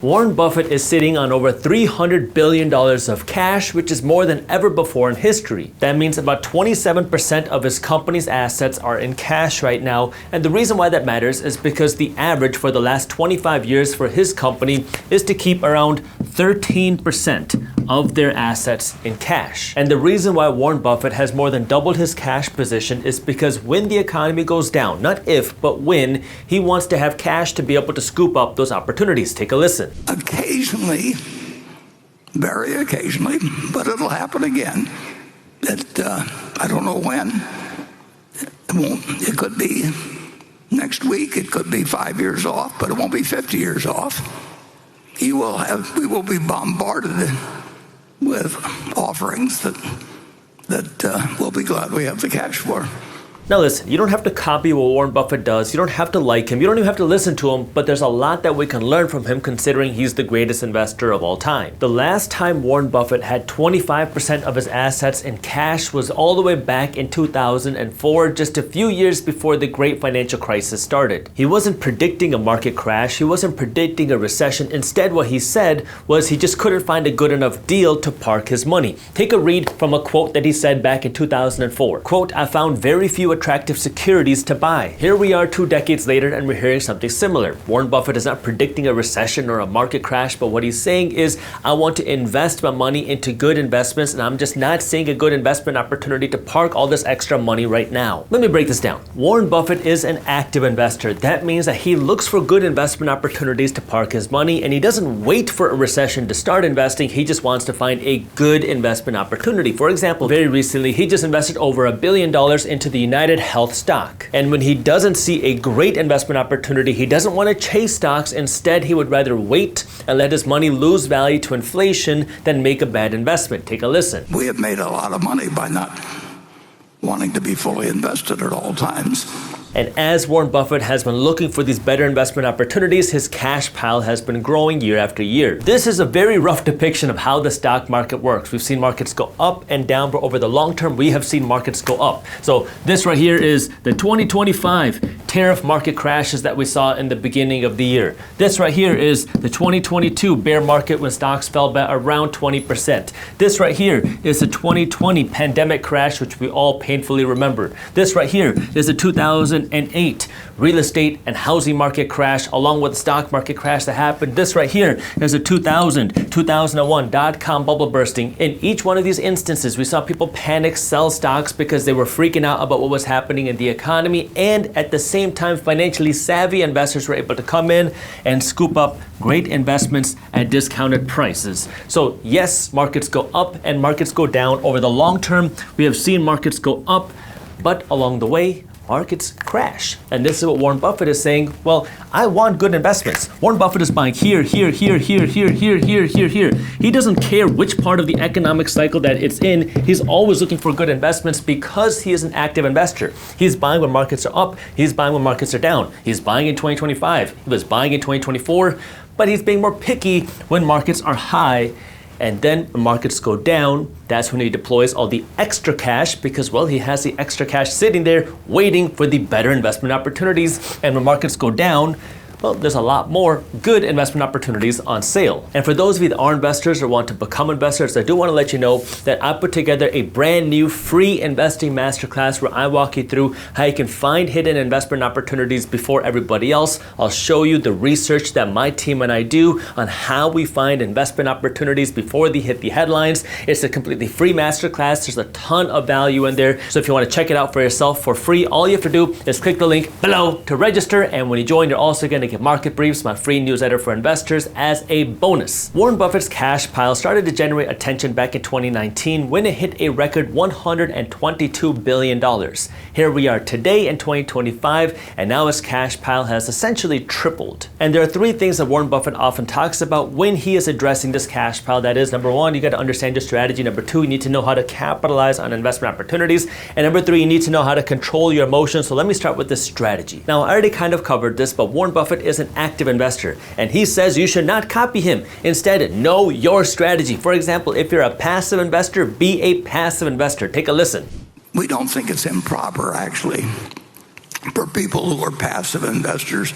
Warren Buffett is sitting on over $300 billion of cash, which is more than ever before in history. That means about 27% of his company's assets are in cash right now. And the reason why that matters is because the average for the last 25 years for his company is to keep around 13% of their assets in cash. And the reason why Warren Buffett has more than doubled his cash position is because when the economy goes down, not if, but when, he wants to have cash to be able to scoop up those opportunities. Take a listen. Occasionally, very occasionally, but it'll happen again. I don't know when. It could be next week, it could be 5 years off, but it won't be 50 years off. We will be bombarded with offerings that we'll be glad we have the cash for. Now listen, you don't have to copy what Warren Buffett does, you don't have to like him, you don't even have to listen to him, but there's a lot that we can learn from him considering he's the greatest investor of all time. The last time Warren Buffett had 25% of his assets in cash was all the way back in 2004, just a few years before the great financial crisis started. He wasn't predicting a market crash, he wasn't predicting a recession. Instead, what he said was he just couldn't find a good enough deal to park his money. Take a read from a quote that he said back in 2004. Quote, "I found very few attractive securities to buy." Here we are 2 decades later and we're hearing something similar. Warren Buffett is not predicting a recession or a market crash, but what he's saying is, I want to invest my money into good investments and I'm just not seeing a good investment opportunity to park all this extra money right now. Let me break this down. Warren Buffett is an active investor. That means that he looks for good investment opportunities to park his money and he doesn't wait for a recession to start investing. He just wants to find a good investment opportunity. For example, very recently, he just invested over $1 billion into the United Health stock. And when he doesn't see a great investment opportunity, he doesn't want to chase stocks. Instead, he would rather wait and let his money lose value to inflation than make a bad investment. Take a listen. We have made a lot of money by not wanting to be fully invested at all times. And as Warren Buffett has been looking for these better investment opportunities, his cash pile has been growing year after year. This is a very rough depiction of how the stock market works. We've seen markets go up and down, but over the long term, we have seen markets go up. So this right here is the 2025 tariff market crashes that we saw in the beginning of the year. This right here is the 2022 bear market when stocks fell by around 20%. This right here is the 2020 pandemic crash, which we all painfully remember. This right here is the 2008 real estate and housing market crash, along with the stock market crash that happened. This right here is a 2001 dot-com bubble bursting. In each one of these instances, we saw people panic, sell stocks because they were freaking out about what was happening in the economy, and at the same time, financially savvy investors were able to come in and scoop up great investments at discounted prices. So yes, markets go up and markets go down. Over the long term, we have seen markets go up, but along the way, markets crash. And this is what Warren Buffett is saying. Well, I want good investments. Warren Buffett is buying here. He doesn't care which part of the economic cycle that it's in. He's always looking for good investments because he is an active investor. He's buying when markets are up. He's buying when markets are down. He's buying in 2025. He was buying in 2024, but he's being more picky when markets are high. And then when markets go down, that's when he deploys all the extra cash because, well, he has the extra cash sitting there waiting for the better investment opportunities. And when markets go down, well, there's a lot more good investment opportunities on sale. And for those of you that are investors or want to become investors, I do want to let you know that I put together a brand new free investing masterclass where I walk you through how you can find hidden investment opportunities before everybody else. I'll show you the research that my team and I do on how we find investment opportunities before they hit the headlines. It's a completely free masterclass. There's a ton of value in there. So if you want to check it out for yourself for free, all you have to do is click the link below to register. And when you join, you're also going to get market briefs, my free newsletter for investors, as a bonus. Warren Buffett's cash pile started to generate attention back in 2019 when it hit a record $122 billion. Here we are today in 2025, and now his cash pile has essentially tripled. And there are 3 things that Warren Buffett often talks about when he is addressing this cash pile. That is, number 1, you got to understand your strategy. Number 2, you need to know how to capitalize on investment opportunities. And number 3, you need to know how to control your emotions. So let me start with this strategy. Now, I already kind of covered this, but Warren Buffett is an active investor, and he says you should not copy him. Instead, know your strategy. For example, if you're a passive investor, be a passive investor. Take a listen. We don't think it's improper, actually, for people who are passive investors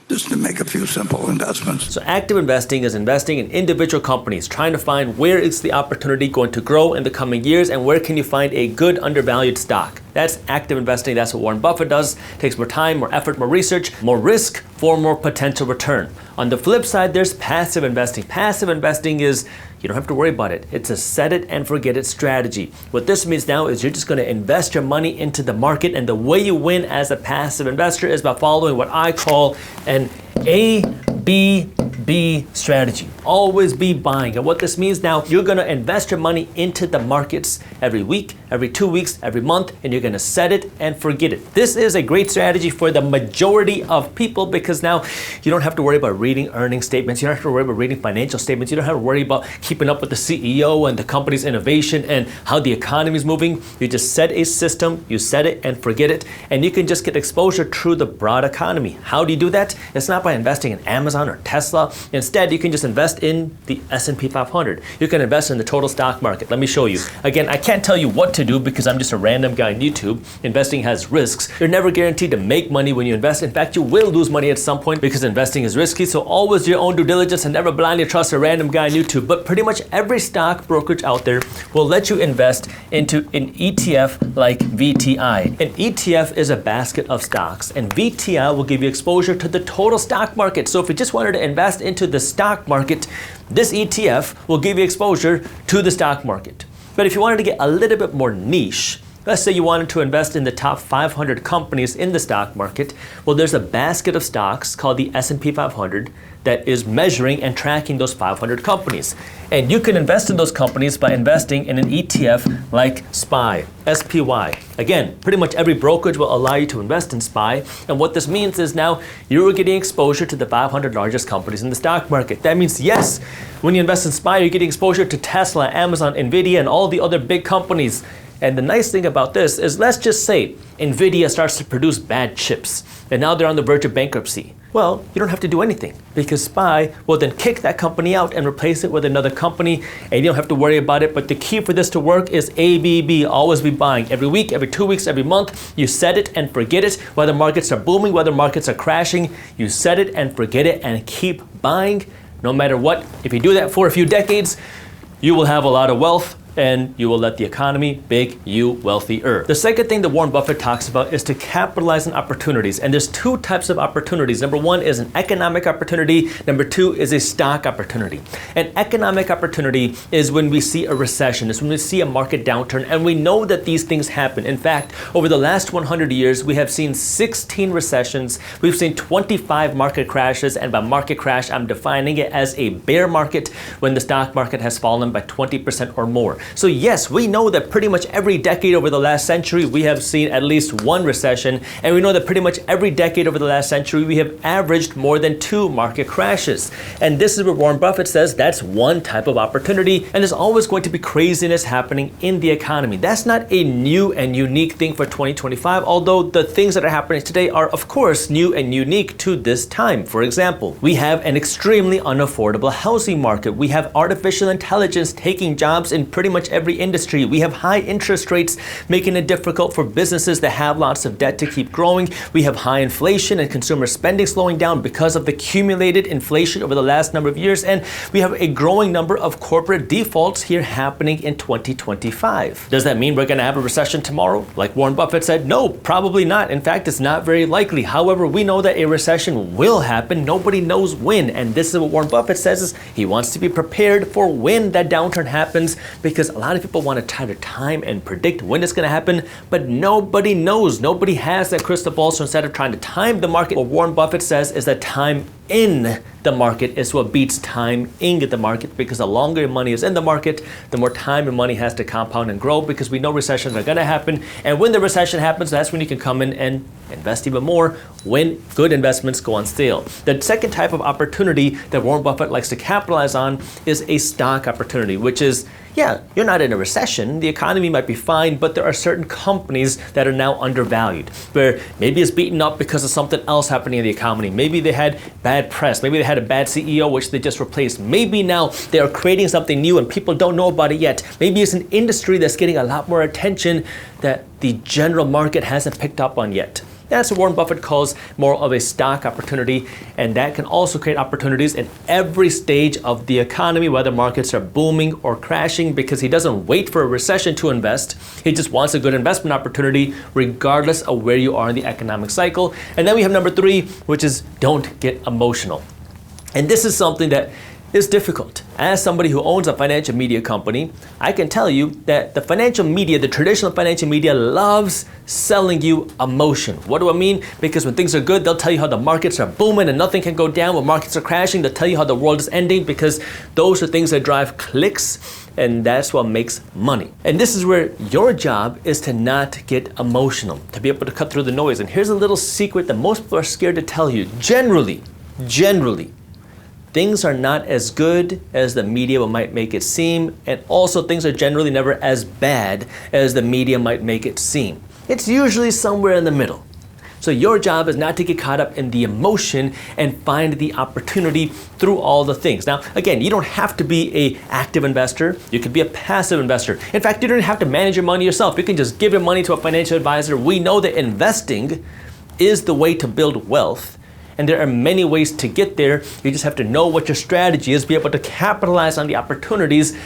just to make a few simple investments. So active investing is investing in individual companies, trying to find where is the opportunity going to grow in the coming years and where can you find a good undervalued stock. That's active investing. That's what Warren Buffett does. It takes more time, more effort, more research, more risk for more potential return. On the flip side, there's passive investing. Passive investing is you don't have to worry about it. It's a set it and forget it strategy. What this means now is you're just going to invest your money into the market, and the way you win as a passive investor is by following what I call an ABB strategy. Always be buying. And what this means now, you're going to invest your money into the markets every week, every 2 weeks, every month, and you're going to set it and forget it. This is a great strategy for the majority of people because now you don't have to worry about reading earnings statements. You don't have to worry about reading financial statements. You don't have to worry about keeping up with the CEO and the company's innovation and how the economy is moving. You just set a system, you set it and forget it, and you can just get exposure through the broad economy. How do you do that? It's not by investing in Amazon or Tesla. Instead, you can just invest in the S&P 500. You can invest in the total stock market. Let me show you. Again, I can't tell you what to do because I'm just a random guy on YouTube. Investing has risks. You're never guaranteed to make money when you invest. In fact, you will lose money at some point because investing is risky. So always do your own due diligence and never blindly trust a random guy on YouTube. But pretty much every stock brokerage out there will let you invest into an ETF like VTI. An ETF is a basket of stocks, and VTI will give you exposure to the total stock market. So if you just wanted to invest into the stock market, this ETF will give you exposure to the stock market. But if you wanted to get a little bit more niche, let's say you wanted to invest in the top 500 companies in the stock market, well, there's a basket of stocks called the S&P 500 that is measuring and tracking those 500 companies. And you can invest in those companies by investing in an ETF like SPY, SPY. Again, pretty much every brokerage will allow you to invest in SPY. And what this means is now you're getting exposure to the 500 largest companies in the stock market. That means, yes, when you invest in SPY, you're getting exposure to Tesla, Amazon, Nvidia, and all the other big companies. And the nice thing about this is, let's just say Nvidia starts to produce bad chips, and now they're on the verge of bankruptcy. Well, you don't have to do anything because SPY will then kick that company out and replace it with another company, and you don't have to worry about it. But the key for this to work is ABB, always be buying. Every week, every 2 weeks, every month, you set it and forget it. Whether markets are booming, whether markets are crashing, you set it and forget it and keep buying no matter what. If you do that for a few decades, you will have a lot of wealth, and you will let the economy make you wealthier. The second thing that Warren Buffett talks about is to capitalize on opportunities. And there's two types of opportunities. Number one is an economic opportunity. Number two is a stock opportunity. An economic opportunity is when we see a recession. It's when we see a market downturn, and we know that these things happen. In fact, over the last 100 years, we have seen 16 recessions. We've seen 25 market crashes, and by market crash, I'm defining it as a bear market when the stock market has fallen by 20% or more. So yes, we know that pretty much every decade over the last century, we have seen at least one recession. And we know that pretty much every decade over the last century, we have averaged more than 2 market crashes. And this is what Warren Buffett says, that's one type of opportunity. And there's always going to be craziness happening in the economy. That's not a new and unique thing for 2025, although the things that are happening today are, of course, new and unique to this time. For example, we have an extremely unaffordable housing market. We have artificial intelligence taking jobs in pretty much every industry. We have high interest rates making it difficult for businesses that have lots of debt to keep growing. We have high inflation and consumer spending slowing down because of the accumulated inflation over the last number of years. And we have a growing number of corporate defaults here happening in 2025. Does that mean we're going to have a recession tomorrow? Like Warren Buffett said, no, probably not. In fact, it's not very likely. However, we know that a recession will happen. Nobody knows when. And this is what Warren Buffett says is he wants to be prepared for when that downturn happens, because a lot of people want to try to time and predict when it's going to happen, but nobody knows. Nobody has that crystal ball. So instead of trying to time the market, what Warren Buffett says is that time in the market is what beats time in the market, because the longer your money is in the market, the more time your money has to compound and grow, because we know recessions are going to happen. And when the recession happens, that's when you can come in and invest even more when good investments go on sale. The second type of opportunity that Warren Buffett likes to capitalize on is a stock opportunity, which is, yeah, you're not in a recession. The economy might be fine, but there are certain companies that are now undervalued, where maybe it's beaten up because of something else happening in the economy. Maybe they had bad press. Maybe they had a bad CEO, which they just replaced. Maybe now they are creating something new and people don't know about it yet. Maybe it's an industry that's getting a lot more attention that the general market hasn't picked up on yet. That's what Warren Buffett calls more of a stock opportunity, and that can also create opportunities in every stage of the economy, whether markets are booming or crashing, because he doesn't wait for a recession to invest. He just wants a good investment opportunity regardless of where you are in the economic cycle. And then we have number 3, which is don't get emotional. And this is something that is difficult. As somebody who owns a financial media company, I can tell you that the financial media, the traditional financial media, loves selling you emotion. What do I mean? Because when things are good, they'll tell you how the markets are booming and nothing can go down. When markets are crashing, they'll tell you how the world is ending, because those are things that drive clicks, and that's what makes money. And this is where your job is to not get emotional, to be able to cut through the noise. And here's a little secret that most people are scared to tell you. Generally, things are not as good as the media might make it seem, and also things are generally never as bad as the media might make it seem. It's usually somewhere in the middle. So your job is not to get caught up in the emotion and find the opportunity through all the things. Now, again, you don't have to be an active investor. You could be a passive investor. In fact, you don't have to manage your money yourself. You can just give your money to a financial advisor. We know that investing is the way to build wealth. And there are many ways to get there. You just have to know what your strategy is, be able to capitalize on the opportunities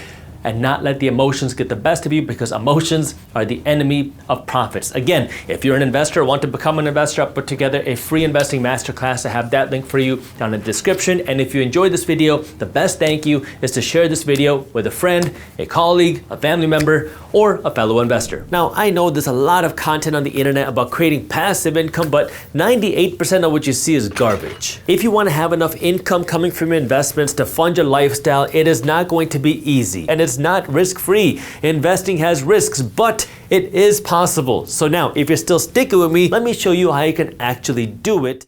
and not let the emotions get the best of you, because emotions are the enemy of profits. Again, if you're an investor or want to become an investor, I'll put together a free investing masterclass. I have that link for you down in the description. And if you enjoyed this video, the best thank you is to share this video with a friend, a colleague, a family member, or a fellow investor. Now, I know there's a lot of content on the internet about creating passive income, but 98% of what you see is garbage. If you want to have enough income coming from your investments to fund your lifestyle, it is not going to be easy, and it's not risk-free. Investing has risks, but it is possible. So now, if you're still sticking with me, let me show you how you can actually do it.